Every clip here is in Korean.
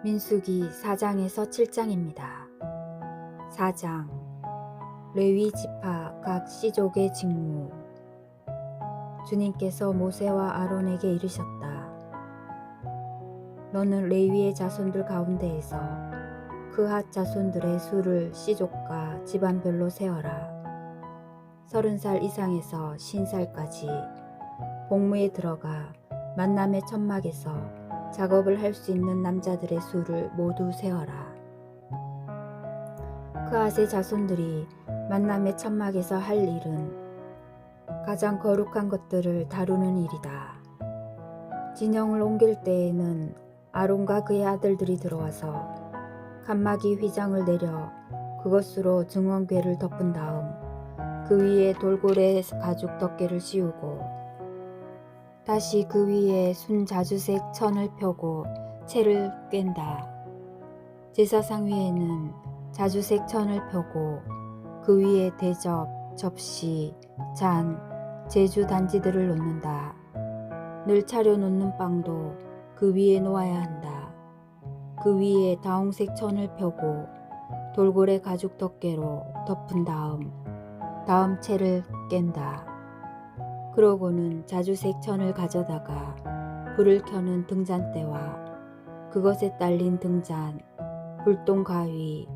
민수기 4장에서 7장입니다. 4장 레위 지파 각 씨족의 직무. 주님께서 모세와 아론에게 이르셨다. 너는 레위의 자손들 가운데에서 그핫 자손들의 수를 씨족과 집안별로 세어라. 30살 이상에서 50살까지 복무에 들어가 만남의 천막에서 작업을 할 수 있는 남자들의 수를 모두 세어라. 그핫의 자손들이 만남의 천막에서 할 일은 가장 거룩한 것들을 다루는 일이다. 진영을 옮길 때에는 아론과 그의 아들들이 들어와서 칸막이 휘장을 내려 그것으로 증언궤를 덮은 다음 그 위에 돌고래 가죽 덮개를 씌우고 다시 그 위에 순자주색 천을 펴고 채를 꿰다. 제사상 위에는 자주색 천을 펴고 그 위에 대접, 접시, 잔, 제주 단지들을 놓는다. 늘 차려놓는 빵도 그 위에 놓아야 한다. 그 위에 다홍색 천을 펴고 돌고래 가죽 덮개로 덮은 다음 채를 깬다. 그러고는 자주색 천을 가져다가 불을 켜는 등잔대와 그것에 딸린 등잔, 불똥 가위,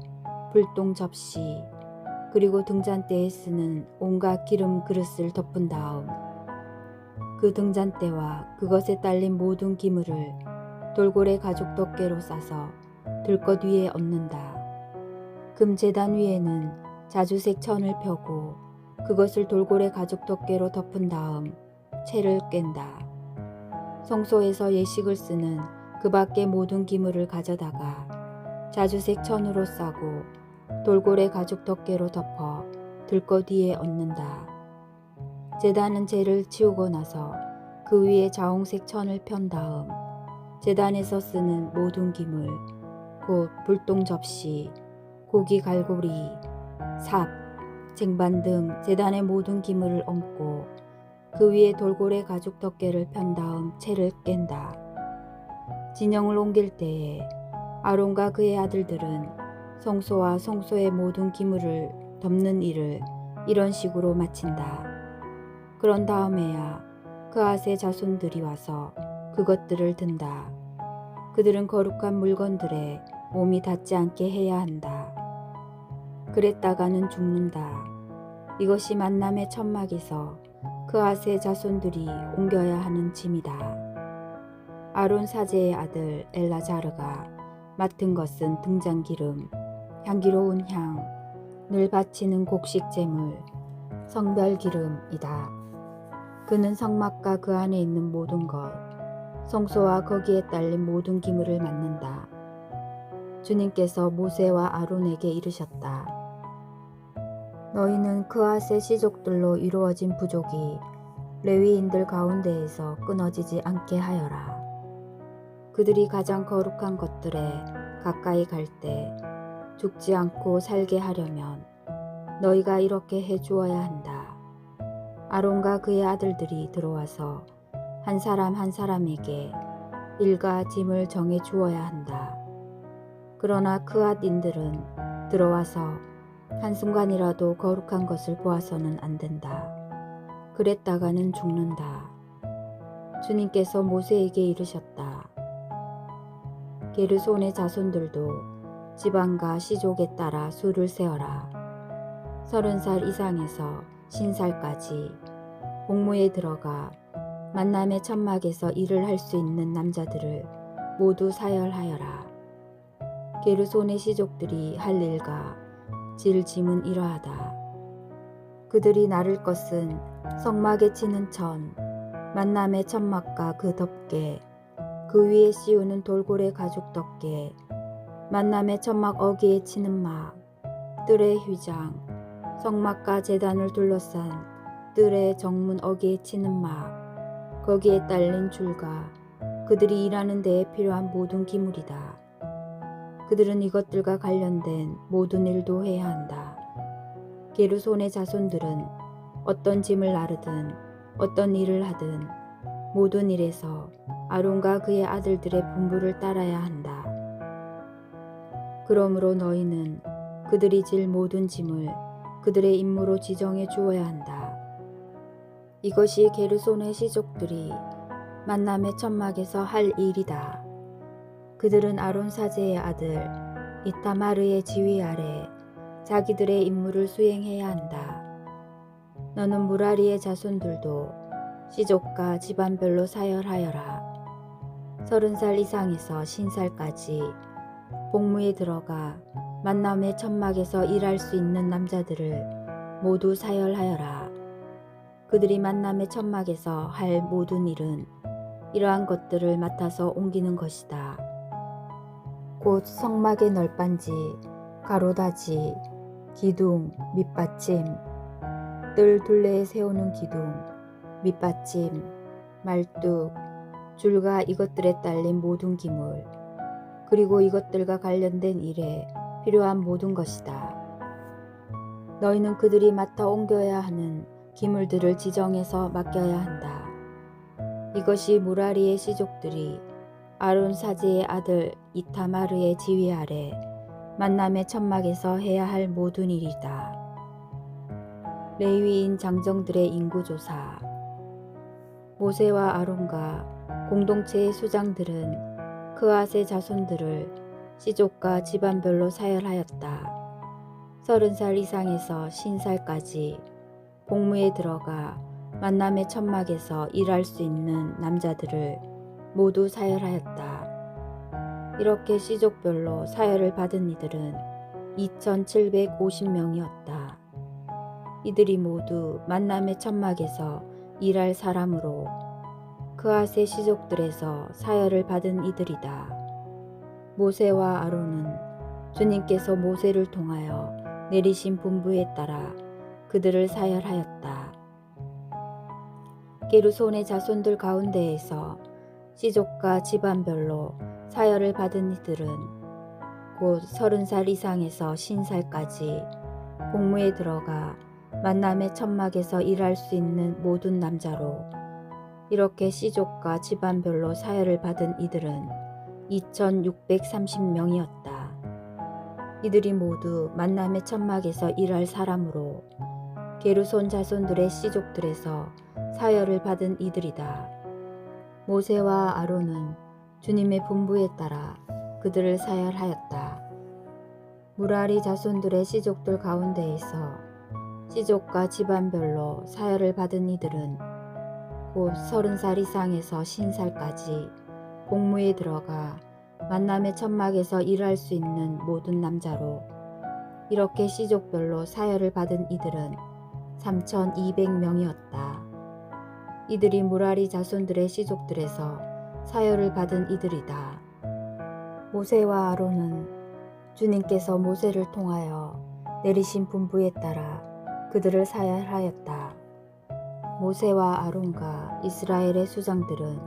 불똥 접시, 그리고 등잔대에 쓰는 온갖 기름 그릇을 덮은 다음 그 등잔대와 그것에 딸린 모든 기물을 돌고래 가죽 덮개로 싸서 들것 위에 얹는다. 금제단 위에는 자주색 천을 펴고 그것을 돌고래 가죽 덮개로 덮은 다음 채를 깬다. 성소에서 예식을 쓰는 그 밖의 모든 기물을 가져다가 자주색 천으로 싸고 돌고래 가죽 덮개로 덮어 들것 위에 얹는다. 제단은 재를 치우고 나서 그 위에 자홍색 천을 편 다음 제단에서 쓰는 모든 기물, 곧 불똥 접시, 고기 갈고리, 삽, 쟁반 등 제단의 모든 기물을 얹고 그 위에 돌고래 가죽 덮개를 편 다음 채를 깬다. 진영을 옮길 때에 아론과 그의 아들들은 성소와 성소의 모든 기물을 덮는 일을 이런 식으로 마친다. 그런 다음에야 그핫의 자손들이 와서 그것들을 든다. 그들은 거룩한 물건들에 몸이 닿지 않게 해야 한다. 그랬다가는 죽는다. 이것이 만남의 천막에서 그핫의 자손들이 옮겨야 하는 짐이다. 아론 사제의 아들 엘라자르가 맡은 것은 등잔기름, 향기로운 향, 늘 바치는 곡식제물, 성별기름이다. 그는 성막과 그 안에 있는 모든 것, 성소와 거기에 딸린 모든 기물을 맡는다. 주님께서 모세와 아론에게 이르셨다. 너희는 그핫의 씨족들로 이루어진 부족이 레위인들 가운데에서 끊어지지 않게 하여라. 그들이 가장 거룩한 것들에 가까이 갈 때 죽지 않고 살게 하려면 너희가 이렇게 해 주어야 한다. 아론과 그의 아들들이 들어와서 한 사람 한 사람에게 일과 짐을 정해 주어야 한다. 그러나 그핫인들은 들어와서 한순간이라도 거룩한 것을 보아서는 안 된다. 그랬다가는 죽는다. 주님께서 모세에게 이르셨다. 게르손의 자손들도 지방과 씨족에 따라 수를 세어라. 30살 이상에서 50살까지 복무에 들어가 만남의 천막에서 일을 할 수 있는 남자들을 모두 사열하여라. 게르손의 씨족들이 할 일과 질 짐은 이러하다. 그들이 나를 것은 성막에 치는 천, 만남의 천막과 그 덮개, 그 위에 씌우는 돌고래 가죽 덮개, 만남의 천막 어귀에 치는 막, 뜰의 휘장, 성막과 제단을 둘러싼 뜰의 정문 어귀에 치는 막, 거기에 딸린 줄과 그들이 일하는 데에 필요한 모든 기물이다. 그들은 이것들과 관련된 모든 일도 해야 한다. 게르손의 자손들은 어떤 짐을 나르든 어떤 일을 하든 모든 일에서 아론과 그의 아들들의 분부를 따라야 한다. 그러므로 너희는 그들이 질 모든 짐을 그들의 임무로 지정해 주어야 한다. 이것이 게르손의 시족들이 만남의 천막에서 할 일이다. 그들은 아론 사제의 아들 이타마르의 지휘 아래 자기들의 임무를 수행해야 한다. 너는 무라리의 자손들도 시족과 집안별로 사열하여라. 30살 이상에서 신살까지 복무에 들어가 만남의 천막에서 일할 수 있는 남자들을 모두 사열하여라. 그들이 만남의 천막에서 할 모든 일은 이러한 것들을 맡아서 옮기는 것이다. 곧 성막의 널빤지, 가로다지, 기둥, 밑받침, 뜰 둘레에 세우는 기둥, 밑받침, 말뚝, 줄과 이것들에 딸린 모든 기물, 그리고 이것들과 관련된 일에 필요한 모든 것이다. 너희는 그들이 맡아 옮겨야 하는 기물들을 지정해서 맡겨야 한다. 이것이 무라리의 시족들이 아론 사제의 아들 이타마르의 지휘 아래 만남의 천막에서 해야 할 모든 일이다. 레위인 장정들의 인구조사. 모세와 아론과 공동체의 수장들은 그앗의 자손들을 시족과 집안별로 사열하였다. 30살 이상에서 신살까지 복무에 들어가 만남의 천막에서 일할 수 있는 남자들을 모두 사열하였다. 이렇게 시족별로 사열을 받은 이들은 2,750명이었다. 이들이 모두 만남의 천막에서 일할 사람으로 그앗의 시족들에서 사열을 받은 이들이다. 모세와 아론은 주님께서 모세를 통하여 내리신 분부에 따라 그들을 사열하였다. 게르손의 자손들 가운데에서 시족과 집안별로 사열을 받은 이들은 곧 30살 이상에서 신살까지 복무에 들어가 만남의 천막에서 일할 수 있는 모든 남자로 이렇게 시족과 집안별로 사열을 받은 이들은 2,630명이었다. 이들이 모두 만남의 천막에서 일할 사람으로 게르손 자손들의 시족들에서 사열을 받은 이들이다. 모세와 아론은 주님의 분부에 따라 그들을 사열하였다. 무라리 자손들의 시족들 가운데에서 시족과 집안별로 사열을 받은 이들은 곧 30살 이상에서 신살까지 복무에 들어가 만남의 천막에서 일할 수 있는 모든 남자로 이렇게 시족별로 사열을 받은 이들은 3,200명이었다. 이들이 무라리 자손들의 시족들에서 사열을 받은 이들이다. 모세와 아론은 주님께서 모세를 통하여 내리신 분부에 따라 그들을 사열하였다. 모세와 아론과 이스라엘의 수장들은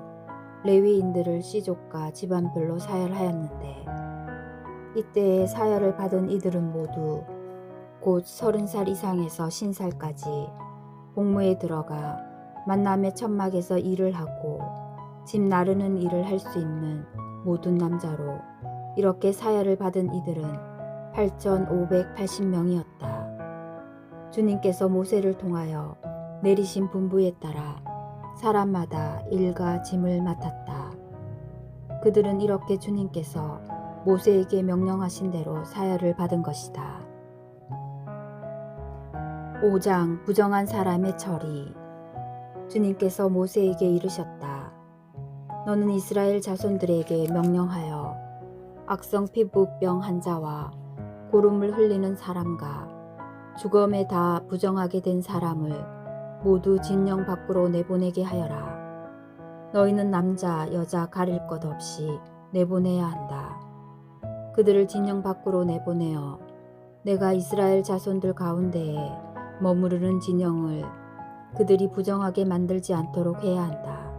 레위인들을 시족과 집안별로 사열하였는데 이때에 사열을 받은 이들은 모두 곧 30살 이상에서 신살까지 복무에 들어가 만남의 천막에서 일을 하고 집 나르는 일을 할 수 있는 모든 남자로 이렇게 사열을 받은 이들은 8,580명이었다. 주님께서 모세를 통하여 내리신 분부에 따라 사람마다 일과 짐을 맡았다. 그들은 이렇게 주님께서 모세에게 명령하신 대로 사열을 받은 것이다. 5장 부정한 사람의 처리. 주님께서 모세에게 이르셨다. 너는 이스라엘 자손들에게 명령하여 악성 피부병 환자와 고름을 흘리는 사람과 죽음에 다 부정하게 된 사람을 모두 진영 밖으로 내보내게 하여라. 너희는 남자 여자 가릴 것 없이 내보내야 한다. 그들을 진영 밖으로 내보내어 내가 이스라엘 자손들 가운데에 머무르는 진영을 그들이 부정하게 만들지 않도록 해야 한다.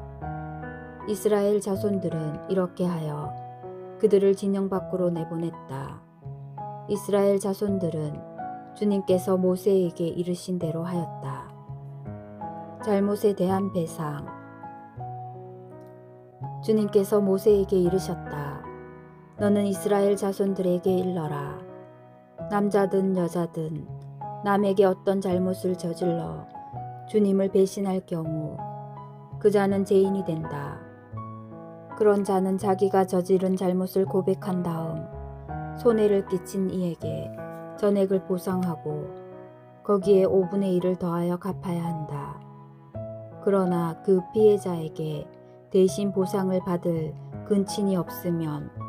이스라엘 자손들은 이렇게 하여 그들을 진영 밖으로 내보냈다. 이스라엘 자손들은 주님께서 모세에게 이르신 대로 하였다. 잘못에 대한 배상. 주님께서 모세에게 이르셨다. 너는 이스라엘 자손들에게 일러라. 남자든 여자든 남에게 어떤 잘못을 저질러 주님을 배신할 경우 그 자는 죄인이 된다. 그런 자는 자기가 저지른 잘못을 고백한 다음 손해를 끼친 이에게 전액을 보상하고 거기에 5분의 1을 더하여 갚아야 한다. 그러나 그 피해자에게 대신 보상을 받을 근친이 없으면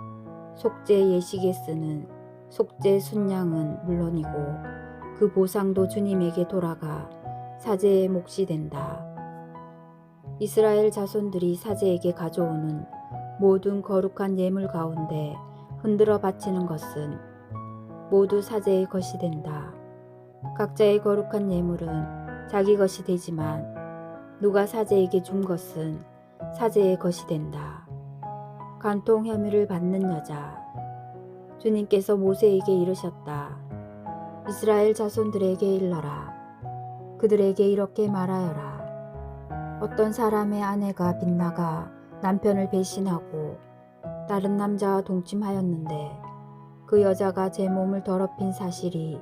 속죄 예식에 쓰는 속죄 순양은 물론이고 그 보상도 주님에게 돌아가 사제의 몫이 된다. 이스라엘 자손들이 사제에게 가져오는 모든 거룩한 예물 가운데 흔들어 바치는 것은 모두 사제의 것이 된다. 각자의 거룩한 예물은 자기 것이 되지만 누가 사제에게 준 것은 사제의 것이 된다. 간통 혐의를 받는 여자. 주님께서 모세에게 이르셨다. 이스라엘 자손들에게 일러라. 그들에게 이렇게 말하여라. 어떤 사람의 아내가 빗나가 남편을 배신하고 다른 남자와 동침하였는데 그 여자가 제 몸을 더럽힌 사실이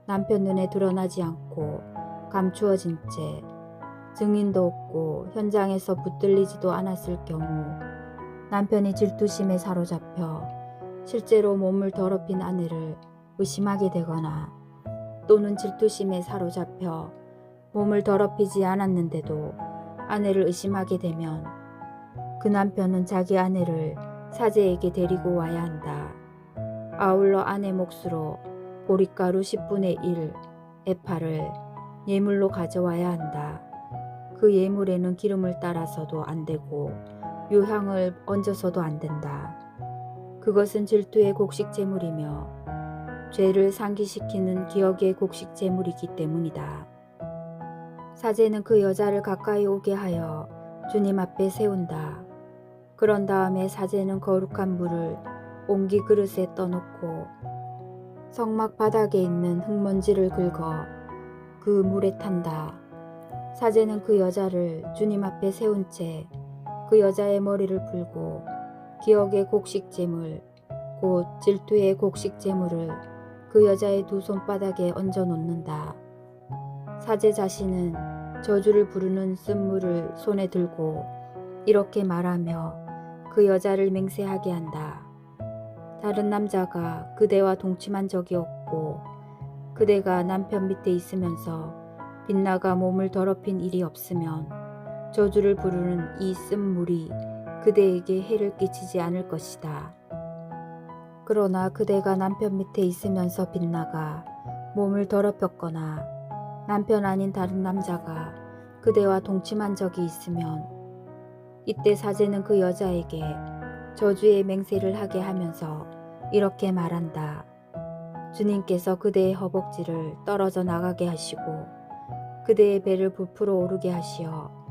남편 눈에 드러나지 않고 감추어진 채 증인도 없고 현장에서 붙들리지도 않았을 경우 남편이 질투심에 사로잡혀 실제로 몸을 더럽힌 아내를 의심하게 되거나 또는 질투심에 사로잡혀 몸을 더럽히지 않았는데도 아내를 의심하게 되면 그 남편은 자기 아내를 사제에게 데리고 와야 한다. 아울러 아내 몫으로 보릿가루 10분의 1 에파를 예물로 가져와야 한다. 그 예물에는 기름을 따라서도 안 되고 유향을 얹어서도 안 된다. 그것은 질투의 곡식 제물이며 죄를 상기시키는 기억의 곡식 제물이기 때문이다. 사제는 그 여자를 가까이 오게 하여 주님 앞에 세운다. 그런 다음에 사제는 거룩한 물을 옹기 그릇에 떠놓고 성막 바닥에 있는 흙먼지를 긁어 그 물에 탄다. 사제는 그 여자를 주님 앞에 세운 채 그 여자의 머리를 풀고 기억의 곡식 제물, 곧 질투의 곡식 제물을 그 여자의 두 손바닥에 얹어 놓는다. 사제 자신은 저주를 부르는 쓴물을 손에 들고 이렇게 말하며 그 여자를 맹세하게 한다. 다른 남자가 그대와 동침한 적이 없고 그대가 남편 밑에 있으면서 빗나가 몸을 더럽힌 일이 없으면 저주를 부르는 이 쓴물이 그대에게 해를 끼치지 않을 것이다. 그러나 그대가 남편 밑에 있으면서 빗나가 몸을 더럽혔거나 남편 아닌 다른 남자가 그대와 동침한 적이 있으면 이때 사제는 그 여자에게 저주의 맹세를 하게 하면서 이렇게 말한다. 주님께서 그대의 허벅지를 떨어져 나가게 하시고 그대의 배를 부풀어 오르게 하시어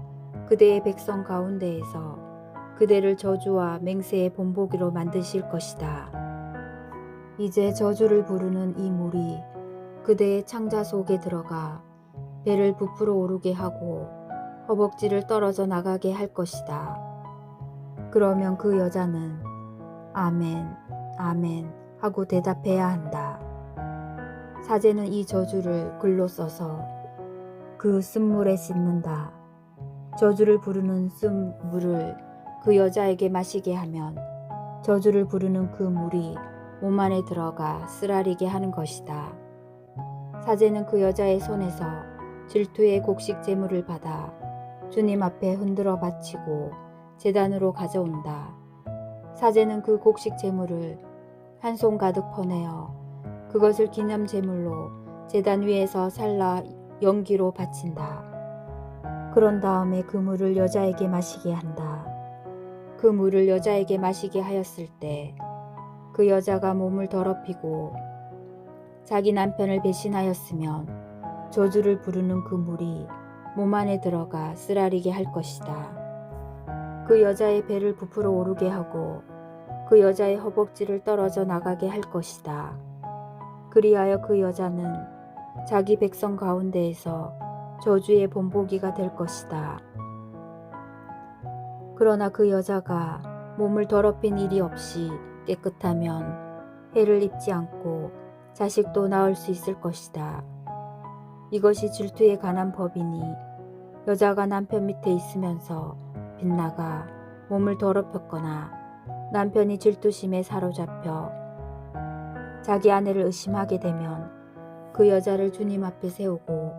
그대의 백성 가운데에서 그대를 저주와 맹세의 본보기로 만드실 것이다. 이제 저주를 부르는 이 물이 그대의 창자 속에 들어가 배를 부풀어 오르게 하고 허벅지를 떨어져 나가게 할 것이다. 그러면 그 여자는 아멘, 아멘 하고 대답해야 한다. 사제는 이 저주를 글로 써서 그 쓴물에 씻는다. 저주를 부르는 쓴물을 그 여자에게 마시게 하면 저주를 부르는 그 물이 몸 안에 들어가 쓰라리게 하는 것이다. 사제는 그 여자의 손에서 질투의 곡식 제물을 받아 주님 앞에 흔들어 바치고 제단으로 가져온다. 사제는 그 곡식 제물을 한 손 가득 퍼내어 그것을 기념 제물로 제단 위에서 살라 연기로 바친다. 그런 다음에 그 물을 여자에게 마시게 한다. 그 물을 여자에게 마시게 하였을 때 그 여자가 몸을 더럽히고 자기 남편을 배신하였으면 저주를 부르는 그 물이 몸 안에 들어가 쓰라리게 할 것이다. 그 여자의 배를 부풀어 오르게 하고 그 여자의 허벅지를 떨어져 나가게 할 것이다. 그리하여 그 여자는 자기 백성 가운데에서 저주의 본보기가 될 것이다. 그러나 그 여자가 몸을 더럽힌 일이 없이 깨끗하면 해를 입지 않고 자식도 낳을 수 있을 것이다. 이것이 질투에 관한 법이니 여자가 남편 밑에 있으면서 빗나가 몸을 더럽혔거나 남편이 질투심에 사로잡혀 자기 아내를 의심하게 되면 그 여자를 주님 앞에 세우고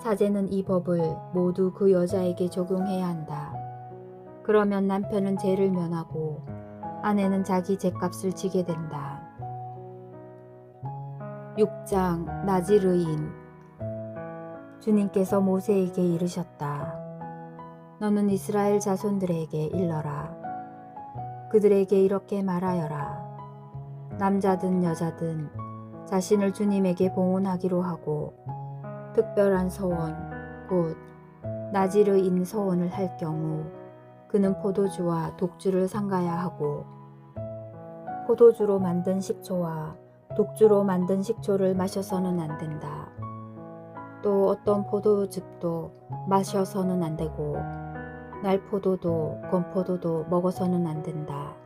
사제는 이 법을 모두 그 여자에게 적용해야 한다. 그러면 남편은 죄를 면하고 아내는 자기 죄값을 지게 된다. 6장 나지르인. 주님께서 모세에게 이르셨다. 너는 이스라엘 자손들에게 일러라. 그들에게 이렇게 말하여라. 남자든 여자든 자신을 주님에게 봉헌하기로 하고 특별한 서원 곧 나지르인 서원을 할 경우 그는 포도주와 독주를 삼가야 하고 포도주로 만든 식초와 독주로 만든 식초를 마셔서는 안 된다. 또 어떤 포도즙도 마셔서는 안 되고 날포도도 건포도도 먹어서는 안 된다.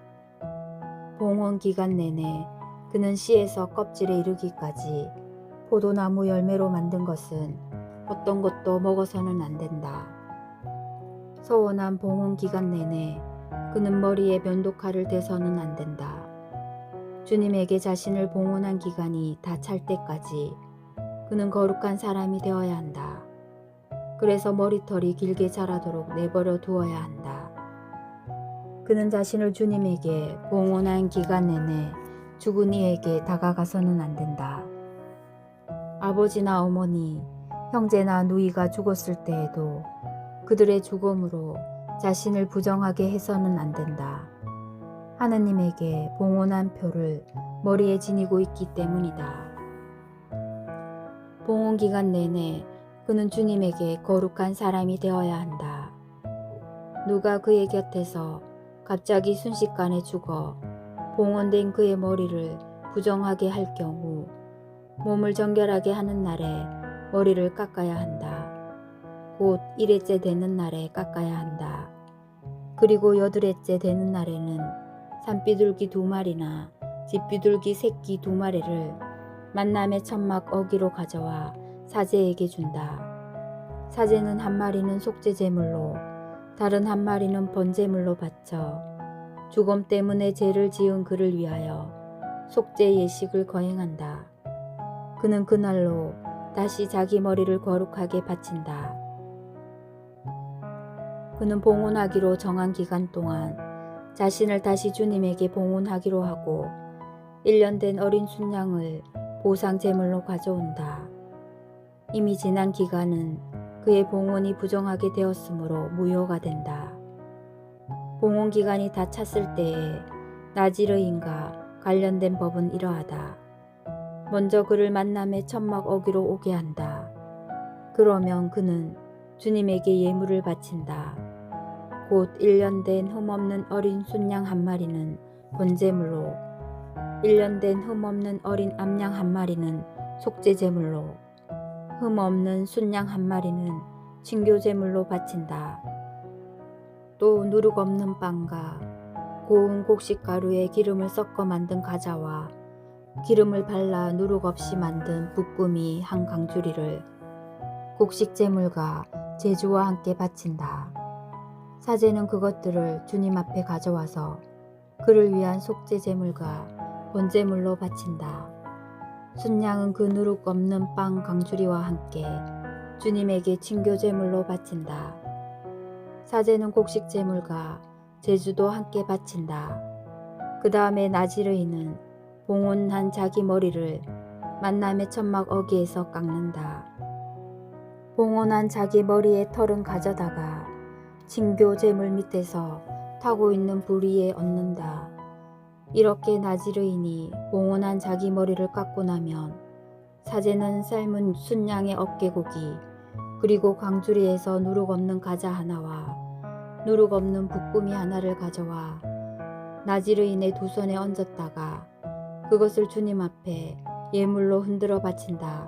봉헌 기간 내내 그는 씨에서 껍질에 이르기까지 포도나무 열매로 만든 것은 어떤 것도 먹어서는 안 된다. 서원한 봉헌 기간 내내 그는 머리에 면도칼을 대서는 안 된다. 주님에게 자신을 봉헌한 기간이 다 찰 때까지 그는 거룩한 사람이 되어야 한다. 그래서 머리털이 길게 자라도록 내버려 두어야 한다. 그는 자신을 주님에게 봉헌한 기간 내내 죽은 이에게 다가가서는 안 된다. 아버지나 어머니, 형제나 누이가 죽었을 때에도 그들의 죽음으로 자신을 부정하게 해서는 안 된다. 하느님에게 봉헌한 표를 머리에 지니고 있기 때문이다. 봉헌 기간 내내 그는 주님에게 거룩한 사람이 되어야 한다. 누가 그의 곁에서 갑자기 순식간에 죽어 봉헌된 그의 머리를 부정하게 할 경우 몸을 정결하게 하는 날에 머리를 깎아야 한다. 곧 1회째 되는 날에 깎아야 한다. 그리고 8회째 되는 날에는 산비둘기 2마리나 집비둘기 새끼 2마리를 만남의 천막 어기로 가져와 사제에게 준다. 사제는 1마리는 속죄제물로 다른 1마리는 번제물로 바쳐 죽음 때문에 죄를 지은 그를 위하여 속죄 예식을 거행한다. 그는 그날로 다시 자기 머리를 거룩하게 바친다. 그는 봉헌하기로 정한 기간 동안 자신을 다시 주님에게 봉헌하기로 하고 1년 된 어린 순양을 보상 제물로 가져온다. 이미 지난 기간은 그의 봉헌이 부정하게 되었으므로 무효가 된다. 봉헌 기간이 다 찼을 때에 나지르인과 관련된 법은 이러하다. 먼저 그를 만남의 천막 어기로 오게 한다. 그러면 그는 주님에게 예물을 바친다. 곧 1년 된 흠없는 어린 순양 1마리는 번제물로 1년 된 흠없는 어린 암양 1마리는 속죄제물로 흠없는 순양 1마리는 친교제물로 바친다. 또 누룩 없는 빵과 고운 곡식가루에 기름을 섞어 만든 과자와 기름을 발라 누룩 없이 만든 붓구미 1강주리를 곡식제물과 제주와 함께 바친다. 사제는 그것들을 주님 앞에 가져와서 그를 위한 속죄제물과 번제물로 바친다. 순양은 그 누룩 없는 빵 강주리와 함께 주님에게 친교제물로 바친다. 사제는 곡식제물과 제주도 함께 바친다. 그 다음에 나지르인은 봉헌한 자기 머리를 만남의 천막 어기에서 깎는다. 봉헌한 자기 머리의 털은 가져다가 친교 제물 밑에서 타고 있는 불 위에 얹는다. 이렇게 나지르인이 봉헌한 자기 머리를 깎고 나면 사제는 삶은 순양의 어깨고기 그리고 강주리에서 누룩 없는 과자 하나와 누룩 없는 붓구미 하나를 가져와 나지르인의 두 손에 얹었다가 그것을 주님 앞에 예물로 흔들어 바친다.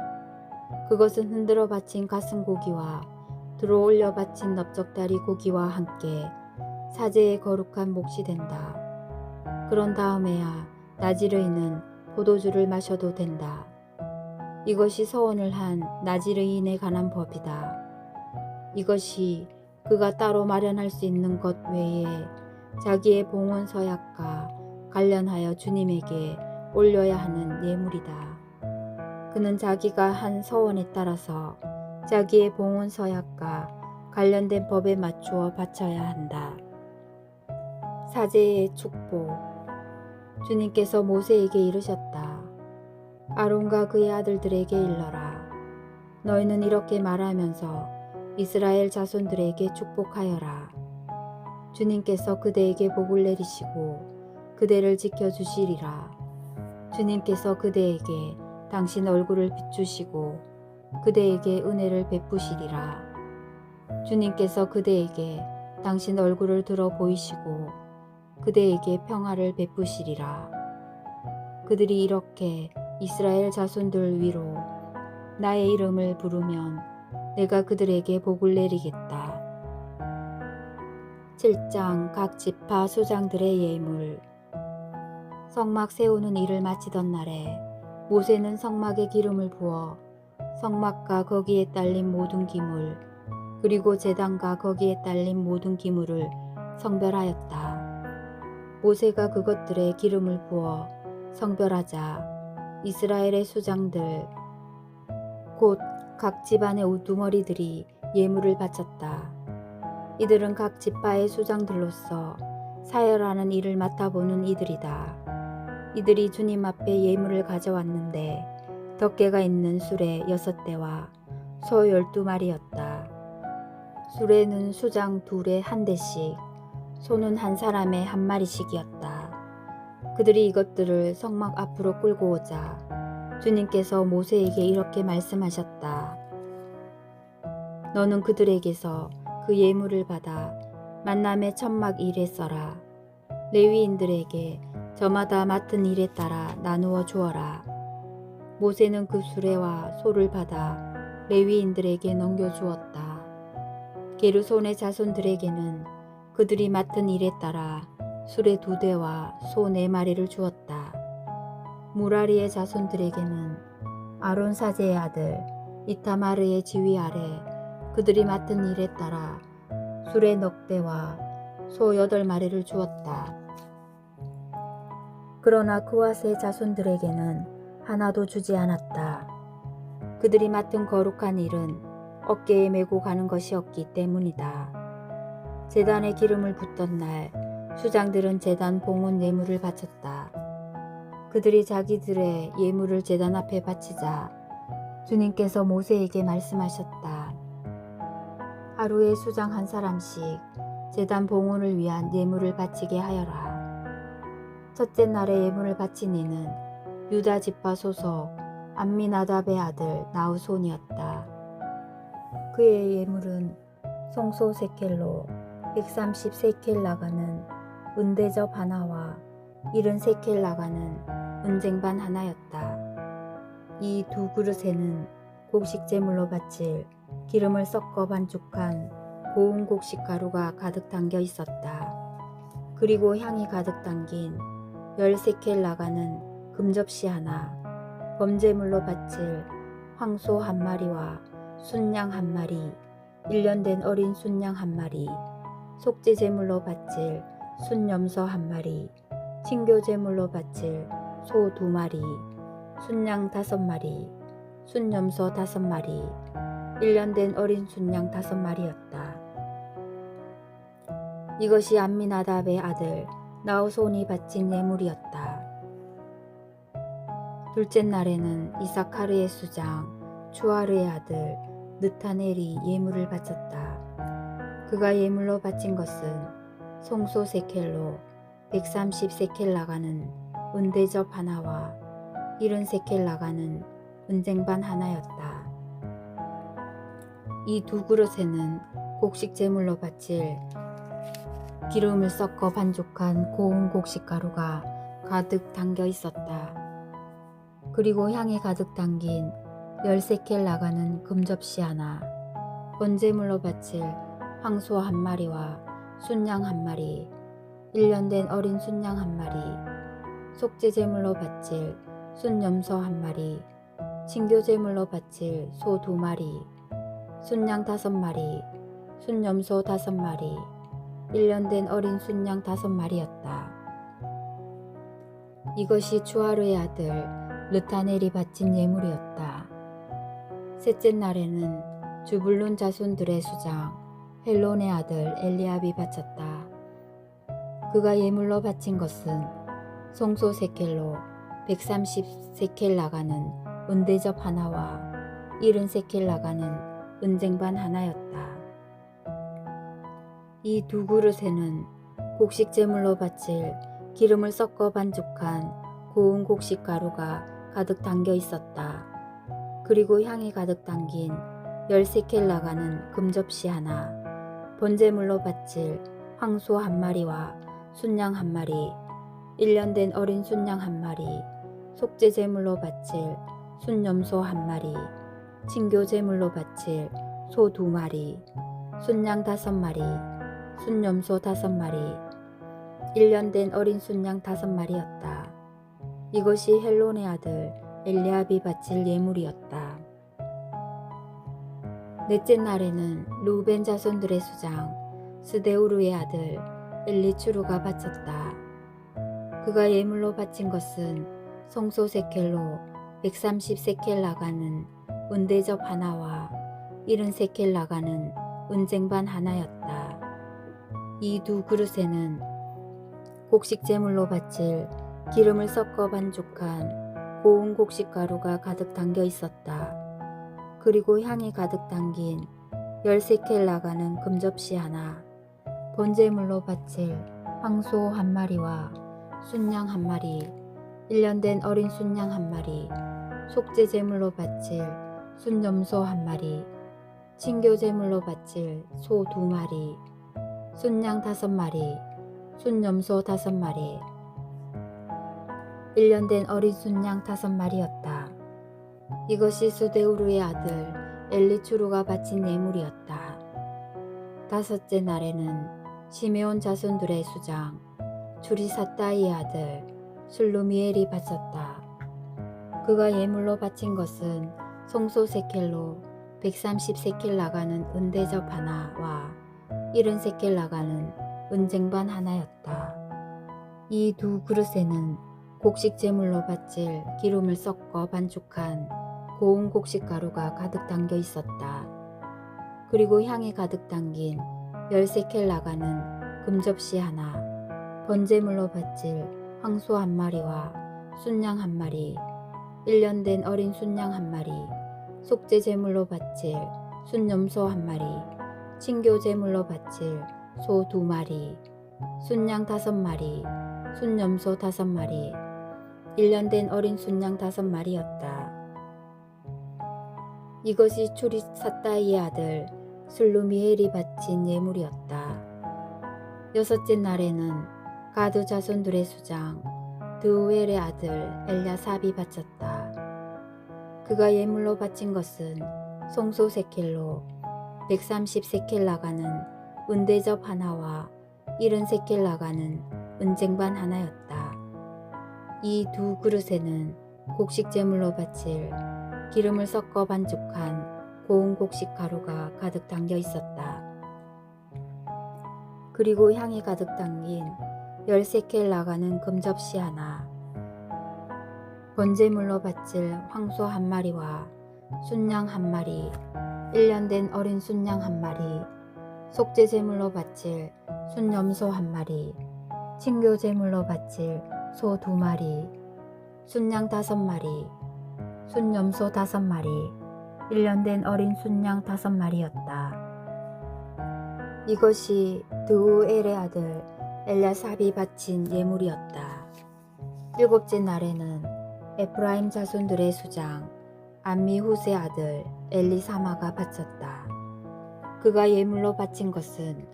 그것은 흔들어 바친 가슴고기와 들어 올려 바친 넓적다리 고기와 함께 사제의 거룩한 몫이 된다. 그런 다음에야 나지르인은 포도주를 마셔도 된다. 이것이 서원을 한 나지르인에 관한 법이다. 이것이 그가 따로 마련할 수 있는 것 외에 자기의 봉헌 서약과 관련하여 주님에게 올려야 하는 예물이다. 그는 자기가 한 서원에 따라서 자기의 봉헌 서약과 관련된 법에 맞추어 바쳐야 한다. 사제의 축복. 주님께서 모세에게 이르셨다. 아론과 그의 아들들에게 일러라. 너희는 이렇게 말하면서 이스라엘 자손들에게 축복하여라. 주님께서 그대에게 복을 내리시고 그대를 지켜주시리라. 주님께서 그대에게 당신 얼굴을 비추시고 그대에게 은혜를 베푸시리라. 주님께서 그대에게 당신 얼굴을 들어 보이시고 그대에게 평화를 베푸시리라. 그들이 이렇게 이스라엘 자손들 위로 나의 이름을 부르면 내가 그들에게 복을 내리겠다. 7장 각 지파 소장들의 예물. 성막 세우는 일을 마치던 날에 모세는 성막에 기름을 부어 성막과 거기에 딸린 모든 기물 그리고 제단과 거기에 딸린 모든 기물을 성별하였다. 모세가 그것들에 기름을 부어 성별하자 이스라엘의 수장들 곧 각 집안의 우두머리들이 예물을 바쳤다. 이들은 각 지파의 수장들로서 사열하는 일을 맡아보는 이들이다. 이들이 주님 앞에 예물을 가져왔는데 덮개가 있는 수레 6대와 소 12마리였다. 수레는 수장 둘에 한 대씩, 소는 한 사람에 한 마리씩이었다. 그들이 이것들을 성막 앞으로 끌고 오자 주님께서 모세에게 이렇게 말씀하셨다. 너는 그들에게서 그 예물을 받아 만남의 천막 일에 써라. 레위인들에게 저마다 맡은 일에 따라 나누어 주어라. 모세는 그 수레와 소를 받아 레위인들에게 넘겨주었다. 게르손의 자손들에게는 그들이 맡은 일에 따라 수레 2대와 소 4마리를 주었다. 무라리의 자손들에게는 아론 사제의 아들 이타마르의 지휘 아래 그들이 맡은 일에 따라 수레 넉 대와 소 8마리를 주었다. 그러나 그와스의 자손들에게는 하나도 주지 않았다. 그들이 맡은 거룩한 일은 어깨에 메고 가는 것이었기 때문이다. 제단에 기름을 붓던 날 수장들은 제단 봉헌 예물을 바쳤다. 그들이 자기들의 예물을 제단 앞에 바치자 주님께서 모세에게 말씀하셨다. 하루에 수장 한 사람씩 제단 봉헌을 위한 예물을 바치게 하여라. 첫째 날에 예물을 바친 이는 유다 지파 소속 암미나답의 아들 나우손이었다. 그의 예물은 송소 세켈로 130세켈 나가는 은대접 하나와 70세켈 나가는 은쟁반 하나였다. 이 두 그릇에는 곡식 제물로 바칠 기름을 섞어 반죽한 고운 곡식 가루가 가득 담겨 있었다. 그리고 향이 가득 담긴 10세켈 나가는 금접시 하나, 범제물로 바칠 황소 1마리와 순양 1마리, 1년 된 어린 순양 1마리, 속죄 제물로 바칠 순염소 1마리, 친교 제물로 바칠 소 2마리, 순양 5마리, 순염소 5마리, 1년 된 어린 순양 5마리였다. 이것이 암미나답의 아들 나우손이 바친 예물이었다. 둘째 날에는 이사카르의 수장 추아르의 아들 느타넬이 예물을 바쳤다. 그가 예물로 바친 것은 송소 세켈로 130세켈 나가는 은대접 하나와 70세켈 나가는 은쟁반 하나였다. 이 두 그릇에는 곡식 제물로 바칠 기름을 섞어 반죽한 고운 곡식 가루가 가득 담겨 있었다. 그리고 향이 가득 담긴 10세켈 나가는 금접시 하나, 번제물로 바칠 황소 1마리와 순양 1마리, 1년 된 어린 순양 1마리, 속죄제물로 바칠 순염소 1마리, 친교제물로 바칠 소 2마리, 순양 5마리, 순염소 5마리, 1년 된 어린 순양 5마리였다. 이것이 추하르의 아들 르타넬이 바친 예물이었다. 셋째 날에는 주불론 자손들의 수장 헬론의 아들 엘리압이 바쳤다. 그가 예물로 바친 것은 송소 세켈로 130세켈 나가는 은대접 하나와 70세켈 나가는 은쟁반 하나였다. 이 2그릇에는 곡식 제물로 바칠 기름을 섞어 반죽한 고운 곡식 가루가 가득 담겨 있었다. 그리고 향이 가득 담긴 10세켈 나가는 금접시 하나, 번제물로 바칠 황소 1마리와 순양 1마리, 1년 된 어린 순양 1마리, 속죄제물로 바칠 순염소 1마리, 친교제물로 바칠 소 2마리, 순양 5마리, 순염소 5마리, 1년 된 어린 순양 5마리였다. 이것이 헬론의 아들 엘리압이 바칠 예물이었다. 넷째 날에는 루벤 자손들의 수장 스데우르의 아들 엘리추루가 바쳤다. 그가 예물로 바친 것은 송소 세켈로 130세켈 나가는 은대접 하나와 70세켈 나가는 은쟁반 하나였다. 이 2그릇에는 곡식 제물로 바칠 기름을 섞어 반죽한 고운 곡식 가루가 가득 담겨 있었다. 그리고 향이 가득 담긴 10세켈 나가는 금접시 하나, 번제물로 바칠 황소 1마리와 순양 1마리, 1년 된 어린 순양 1마리, 속죄제물로 바칠 순염소 1마리, 친교제물로 바칠 소 2마리, 순양 5마리, 순염소 5마리, 1년 된 어린 순양 5마리였다. 이것이 스데우르의 아들 엘리추루가 바친 예물이었다. 다섯째 날에는 시메온 자손들의 수장 주리사따이의 아들 술루미엘이 바쳤다. 그가 예물로 바친 것은 송소 세켈로 130세켈 나가는 은대접 하나와 70세켈 나가는 은쟁반 하나였다. 이 2그릇에는 곡식 제물로 바칠 기름을 섞어 반죽한 고운 곡식 가루가 가득 담겨 있었다. 그리고 향이 가득 담긴 10세켈 나가는 금접시 하나, 번제물로 바칠 황소 1마리와 순양 1마리, 1년 된 어린 순양 1마리, 속죄제물로 바칠 순염소 1마리, 친교제물로 바칠 소 2마리, 순양 5마리, 순염소 5마리, 1년 된 어린 순양 5마리였다. 이것이 추리사따이의 아들 술루미엘이 바친 예물이었다. 여섯째 날에는 가드 자손들의 수장 드우엘의 아들 엘야삽이 바쳤다. 그가 예물로 바친 것은 송소 세켈로 130세켈 나가는 은대접 하나와 70세켈 나가는 은쟁반 하나였다. 이 2그릇에는 곡식 제물로 바칠 기름을 섞어 반죽한 고운 곡식 가루가 가득 담겨 있었다. 그리고 향이 가득 담긴 10세켈 나가는 금접시 하나, 번제물로 바칠 황소 1마리와 순양 1마리, 1년 된 어린 순양 1마리, 속죄제물로 바칠 순염소 1마리, 친교제물로 바칠 소 2마리, 순양 5마리, 순염소 5마리, 1년 된 어린 순양 5마리였다. 이것이 드우엘의 아들 엘야삽이 바친 예물이었다. 일곱째 날에는 에프라임 자손들의 수장 암미훗의 아들 엘리사마가 바쳤다. 그가 예물로 바친 것은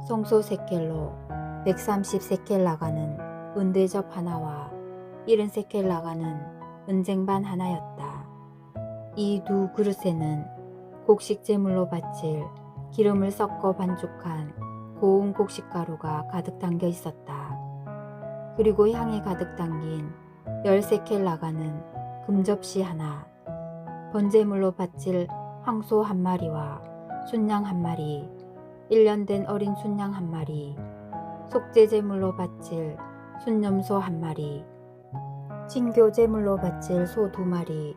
송소 세켈로 130세켈 나가는 은대접 하나와 70세켈 나가는 은쟁반 하나였다. 이 2그릇에는 곡식 제물로 바칠 기름을 섞어 반죽한 고운 곡식 가루가 가득 담겨 있었다. 그리고 향이 가득 담긴 13켈 나가는 금접시 하나, 번제물로 바칠 황소 한 마리와 순양 한 마리, 1년 된 어린 순양 한 마리, 속죄제물로 바칠 순염소 한 마리, 친교제물로 바칠 소 2마리,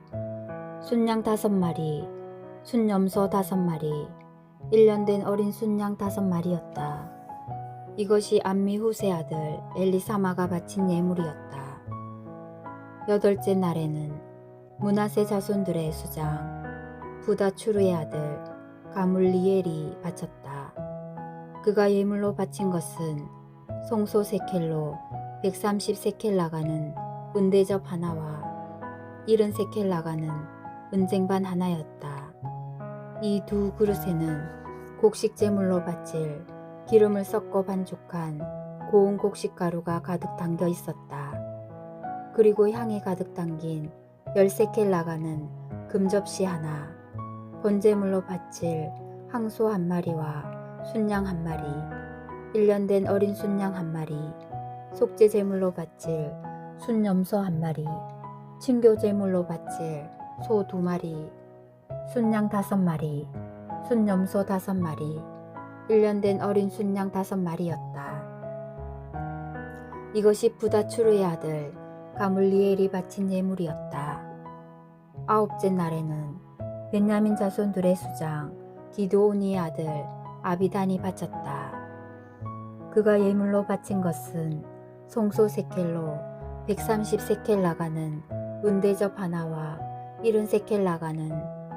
순양 5마리, 순염소 5마리, 1년 된 어린 순양 5마리였다. 이것이 암미후세 아들 엘리사마가 바친 예물이었다. 8째 날에는 므낫세 자손들의 수장 부다추르의 아들 가물리엘이 바쳤다. 그가 예물로 바친 것은 송소 세켈로 130세켈 나가는 은대접 하나와 70세켈 나가는 은쟁반 하나였다. 이 2 그릇에는 곡식제물로 바칠 기름을 섞어 반죽한 고운 곡식가루가 가득 담겨 있었다. 그리고 향이 가득 담긴 10세켈 나가는 금접시 하나, 번제물로 바칠 항소 한 마리와 순양 한 마리, 1년 된 어린 순양 한 마리, 속죄제물로 바칠 순염소 한 마리, 친교제물로 바칠 소 2마리, 순양 5마리, 순염소 5마리, 1년 된 어린 순양 5마리였다. 이것이 부다추르의 아들 가물리엘이 바친 예물이었다. 9째 날에는 베냐민 자손들의 수장 기드온이의 아들 아비단이 바쳤다. 그가 예물로 바친 것은 송소 세켈로 130세켈 나가는 은대접 하나와 70세켈 나가는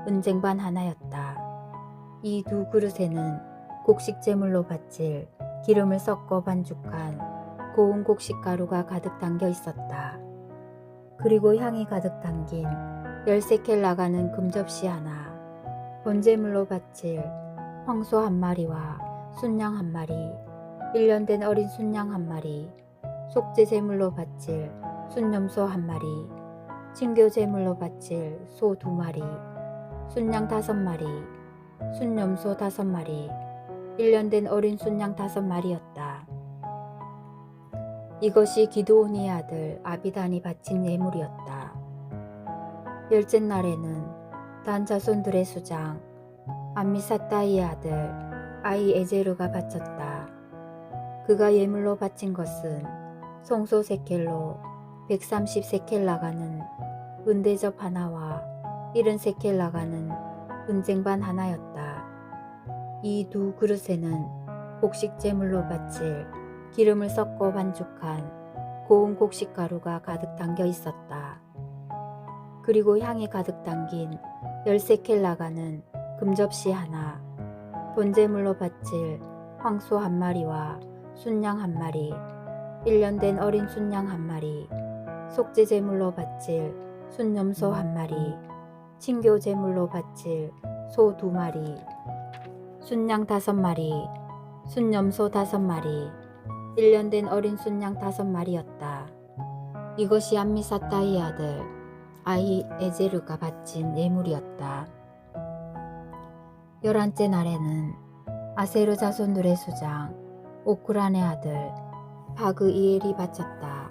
은쟁반 하나였다. 이 2 그릇에는 곡식제물로 바칠 기름을 섞어 반죽한 고운 곡식가루가 가득 담겨 있었다. 그리고 향이 가득 담긴 10세켈 나가는 금접시 하나, 번제물로 바칠 황소 한 마리와 순양 한 마리, 1년 된 어린 순양 한 마리, 속죄제물로 바칠 순염소 한 마리, 친교제물로 바칠 소 2마리, 순양 5마리, 순염소 5마리, 1년 된 어린 순양 5마리였다. 이것이 기드온이의 아들 아비단이 바친 예물이었다. 10째 날에는 단 자손들의 수장 암미사다이의 아들 아히에제르가 바쳤다. 그가 예물로 바친 것은 송소 세켈로 130세켈 나가는 은대접 하나와 70세켈 나가는 은쟁반 하나였다. 이 2 그릇에는 곡식제물로 바칠 기름을 섞어 반죽한 고운 곡식가루가 가득 담겨 있었다. 그리고 향이 가득 담긴 10세켈 나가는 금접시 하나, 번제물로 바칠 황소 한 마리와 순양 한 마리, 1년 된 어린 순양 한 마리, 속죄제물로 바칠 순염소 한 마리, 친교제물로 바칠 소 2마리, 순양 5마리, 순염소 5마리, 1년 된 어린 순양 5마리였다. 이것이 암미사다이의 아들 아히에제르가 바친 예물이었다. 11째 날에는 아세르 자손들의 수장 오크란의 아들 바그이엘이 바쳤다.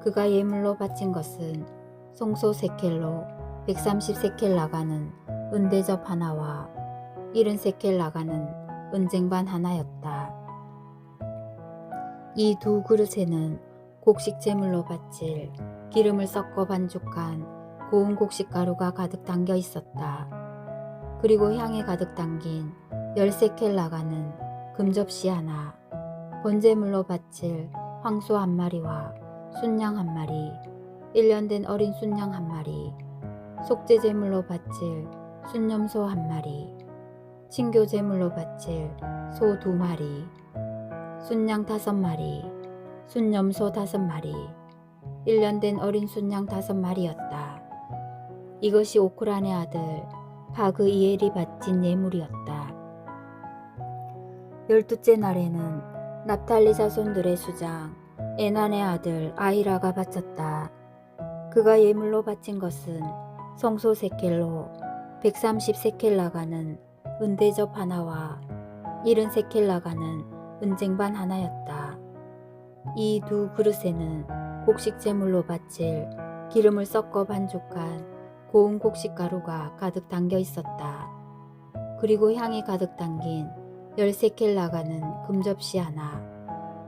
그가 예물로 바친 것은 송소 세켈로 130세켈 나가는 은대접 하나와 70세켈 나가는 은쟁반 하나였다. 이 2 그릇에는 곡식제물로 바칠 기름을 섞어 반죽한 고운 곡식가루가 가득 담겨 있었다. 그리고 향이 가득 담긴 10세켈 나가는 금접시 하나, 번제물로 바칠 황소 한 마리와 순양 한 마리, 1년 된 어린 순양 한 마리, 속죄제물로 바칠 순염소 한 마리, 친교제물로 바칠 소 2마리, 순양 5마리, 순염소 5마리, 1년 된 어린 순양 5마리였다. 이것이 오크란의 아들 바그이엘이 바친 예물이었다. 12째 날에는 납달리 자손들의 수장 에난의 아들 아히라가 바쳤다. 그가 예물로 바친 것은 송소 세켈로 130세켈 나가는 은대접 하나와 70세켈 나가는 은쟁반 하나였다. 이 두 그릇에는 곡식 제물로 바칠 기름을 섞어 반죽한 고운 곡식 가루가 가득 담겨 있었다. 그리고 향이 가득 담긴 13켈 나가는 금접시 하나,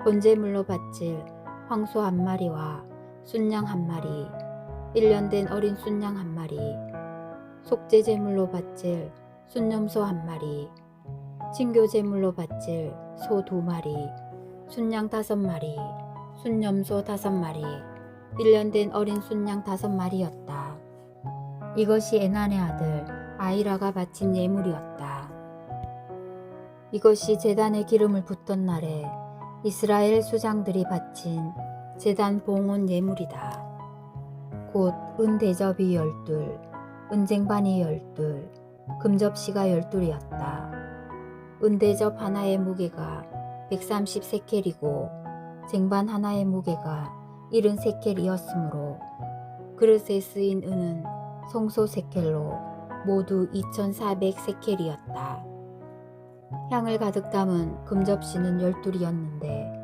번제물로 바칠 황소 한 마리와 순양 한 마리, 1년 된 어린 순양 한 마리, 속죄제물로 바칠 순염소 한 마리, 친교제물로 바칠 소 2마리, 순양 5마리, 순염소 5마리, 1년 된 어린 순양 5마리였다. 이것이 에난의 아들 아이라가 바친 예물이었다. 이것이 제단에 기름을 붓던 날에 이스라엘 수장들이 바친 제단 봉헌 예물이다. 곧 은대접이 12, 은쟁반이 12, 금접시가 12이었다. 은대접 하나의 무게가 130세켈이고 쟁반 하나의 무게가 73세켈이었으므로 그릇에 쓰인 은은 성소 세켈로 모두 2400세켈이었다. 향을 가득 담은 금접시는 12이었는데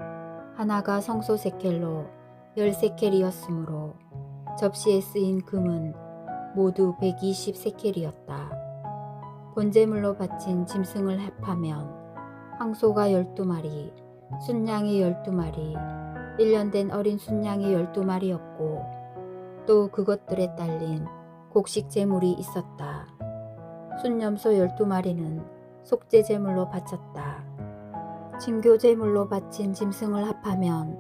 하나가 성소 세켈로 10세켈이었으므로 접시에 쓰인 금은 모두 120세켈이었다. 번제물로 바친 짐승을 합하면 황소가 12마리, 순양이 12마리, 1년 된 어린 순양이 12마리였고 또 그것들에 딸린 곡식 제물이 있었다. 순염소 12마리는 속죄 제물로 바쳤다. 친교 제물로 바친 짐승을 합하면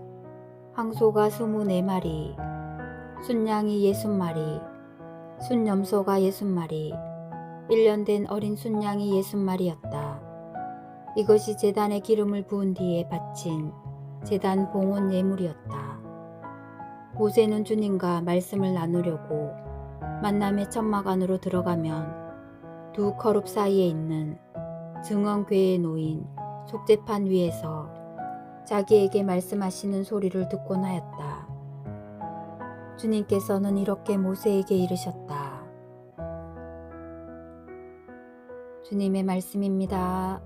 황소가 24마리, 순양이 60마리, 순염소가 60마리, 1년 된 어린 순양이 60마리였다. 이것이 제단에 기름을 부은 뒤에 바친 제단 봉헌 예물이었다. 모세는 주님과 말씀을 나누려고 만남의 천막 안으로 들어가면 두 거룹 사이에 있는 증언궤에 놓인 속죄판 위에서 자기에게 말씀하시는 소리를 듣곤 하였다. 주님께서는 이렇게 모세에게 이르셨다. 주님의 말씀입니다.